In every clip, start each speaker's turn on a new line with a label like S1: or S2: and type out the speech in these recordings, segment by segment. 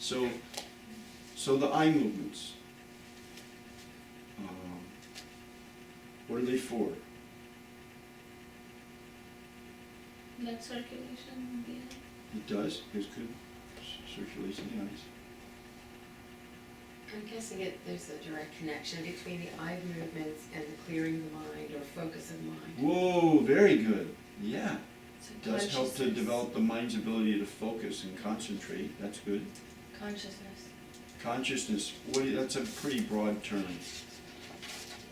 S1: So the eye movements, what are they for?
S2: Blood circulation in the eye.
S1: It does, gives good circulation in the eyes.
S3: I'm guessing there's a direct connection between the eye movements and the clearing the mind or focus of mind.
S1: Whoa, very good. Yeah.
S3: So
S1: It does help to
S3: consciousness.
S1: develop the mind's ability to focus and concentrate. That's good.
S3: Consciousness.
S1: Consciousness, that's a pretty broad term.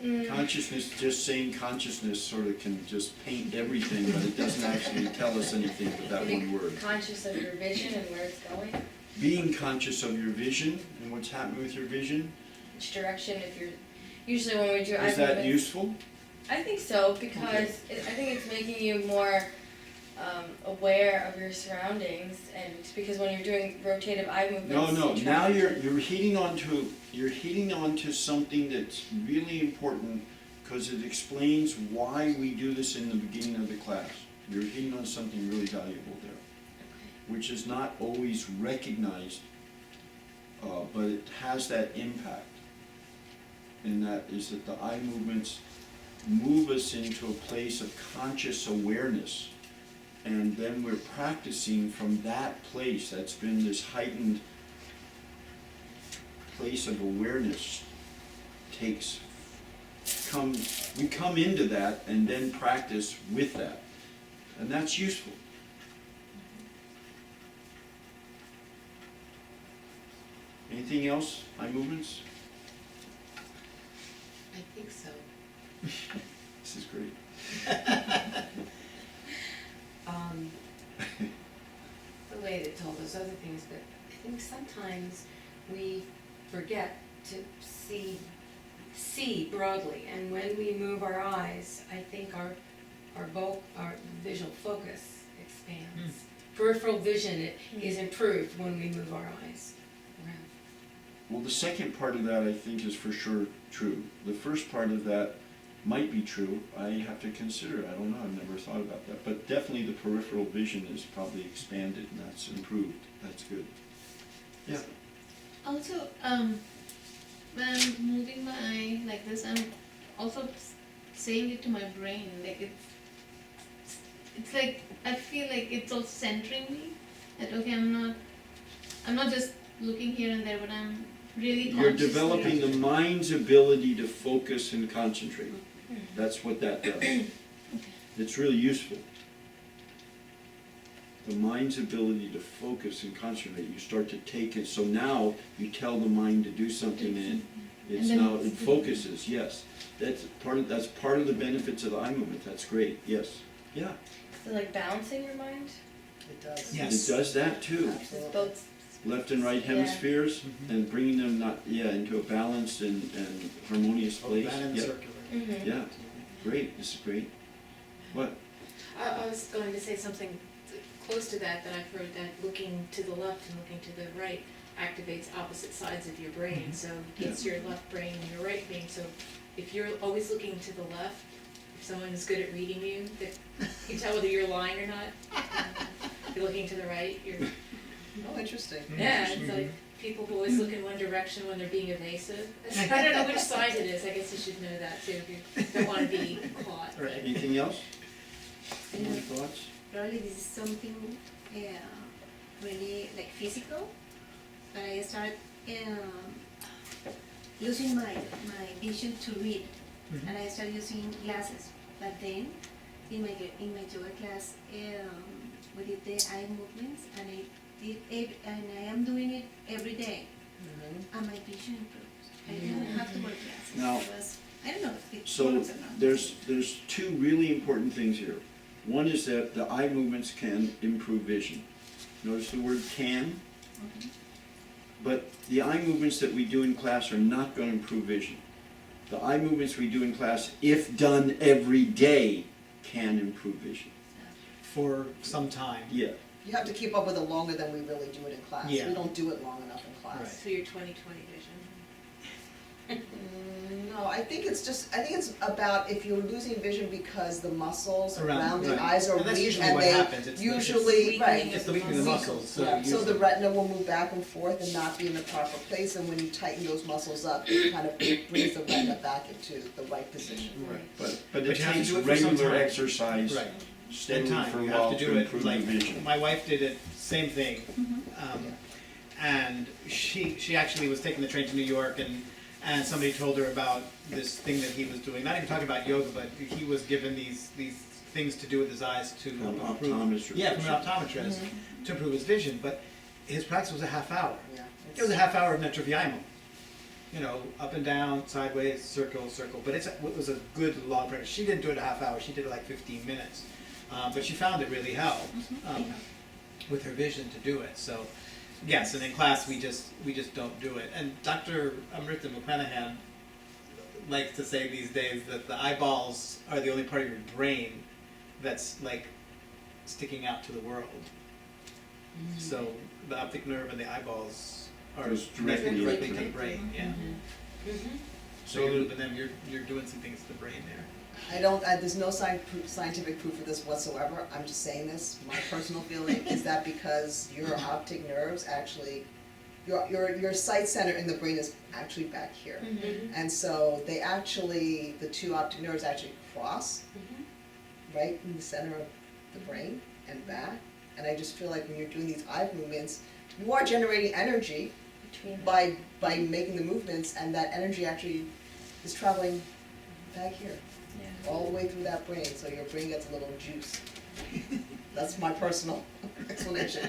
S2: Mm.
S1: Consciousness, just saying consciousness sort of can just paint everything, but it doesn't actually tell us anything with that one word.
S3: Conscious of your vision and where it's going,
S1: Being conscious of your vision and what's happening with your vision,
S4: Which direction, if you're, usually when we do eye
S1: is that
S4: movements-
S1: useful?
S4: I think so, because I think it's making you more aware of your surroundings, and because when you're doing rotative eye movements.
S1: No,
S4: you try
S1: now
S4: to-
S1: you're hitting onto something that's really important, because it explains why we do this in the beginning of the class. You're hitting on something really valuable there, which is not always recognized, but it has that impact. And that is that the eye movements move us into a place of conscious awareness. And then we're practicing from that place that's been this heightened place of awareness. We come into that and then practice with that. And that's useful. Anything else? Eye movements?
S3: I think so.
S1: This is great.
S3: The way that told us other things, but I think sometimes we forget to see broadly, and when we move our eyes, I think our visual focus expands. Peripheral vision is improved when we move our eyes around.
S1: Well, the second part of that I think is for sure true. The first part of that might be true. I have to consider it. I don't know. I've never thought about that. But definitely the peripheral vision is probably expanded and that's improved. That's good. Yeah.
S2: Also, when I'm moving my eye like this, I'm also saying it to my brain, like it's like, I feel like it's also centering me, that okay, I'm not just looking here and there, but I'm really
S1: You're
S2: consciously.
S1: developing the mind's ability to focus and concentrate. That's what that does. It's really useful. The mind's ability to focus and concentrate. You start to take it, so now you tell the mind to do something and
S2: And then
S1: it
S2: it's-
S1: focuses, yes. That's part of the benefits of the eye movement. That's great, yes. Yeah.
S4: So like balancing your mind?
S5: It does.
S1: It does that too.
S4: It's both.
S1: Left and right
S4: Yeah.
S1: hemispheres and bringing them into a balanced and harmonious
S5: Both
S1: place.
S5: that and
S1: Yep.
S5: circular.
S4: Mm-hmm.
S1: Yeah, great, this is great. What?
S6: I was going to say something close to that, that I've heard that looking to the left and looking to the right activates opposite sides of your brain. So it's your left brain and your right brain. So if you're always looking to the left, if someone is good at reading you, that you can tell whether you're lying or not. If you're looking to the right, you're,
S5: Oh, interesting.
S6: yeah, it's like people who always look in one direction when they're being evasive. I don't know which side it is, I guess you should know that too, if you don't wanna be caught.
S5: Right.
S1: Anything else? Any more
S7: Yeah.
S1: thoughts?
S7: Probably this is something really like physical, but I started losing my vision to read, and I started using glasses. But then in my yoga class, we did the eye movements, and I am doing it every day, and my vision improves. I don't have to wear glasses.
S1: Now-
S7: I don't know if it
S1: So
S7: works or not.
S1: there's two really important things here. One is that the eye movements can improve vision. Notice the word can.
S7: Okay.
S1: But the eye movements that we do in class are not going to improve vision. The eye movements we do in class, if done every day, can improve vision.
S5: For some time.
S1: Yeah.
S8: You have to keep up with it longer than we really do it in class.
S5: Yeah.
S8: We don't do it long enough in class.
S5: Right.
S6: So your 20/20 vision.
S8: No, I think it's about if you're losing vision because the muscles around the
S5: right.
S8: eyes are
S5: And that's
S8: weak
S5: usually
S8: and
S5: what
S8: they
S5: happens. It's
S8: usually, right.
S5: It's the weakening of the muscles, so
S8: Yeah, so the
S5: usually-
S8: retina will move back and forth and not be in the proper place, and when you tighten those muscles up, it kind of brings the retina back into the right position.
S5: Right.
S1: But
S5: But
S1: it
S5: you have to
S1: takes
S5: do it for some
S1: regular
S5: time.
S1: exercise
S5: Right.
S1: steadily
S5: And time,
S1: for a
S5: you
S1: while
S5: have to
S1: to
S5: do it,
S1: improve your
S5: like,
S1: vision.
S5: my wife did it, same thing. And she actually was taking the train to New York and somebody told her about this thing that he was doing, not even talking about yoga, but he was given these things to do with his eyes to
S1: From an
S5: improve.
S1: optometrist.
S5: Yeah, from an optometrist, to improve his vision, but his practice was a half hour.
S8: Yeah.
S5: It was a half hour of Netraviamo. You know, up and down, sideways, circle, circle, but it was a good long practice. She didn't do it a half hour, she did it like 15 minutes. But she found it really helped with her vision to do it, so. Yes, and in class we just don't do it. And Dr. Amrita McClanahan likes to say these days that the eyeballs are the only part of your brain that's like sticking out to the world. So the optic nerve and the eyeballs are
S1: Goes
S5: connected
S1: directly
S5: directly
S1: into
S5: to the
S1: it.
S5: brain. Yeah. So you're looping them. You're doing some things to the brain there.
S8: There's no scientific proof of this whatsoever, I'm just saying this, my personal feeling is that because your optic nerves actually, your sight center in the brain is actually back here. And so the two optic nerves actually cross right in the center of the brain and back. And I just feel like when you're doing these eye movements, you are generating energy by making the movements, and that energy actually is traveling back here, all the way through that brain, so your brain gets a little juice. That's my personal explanation.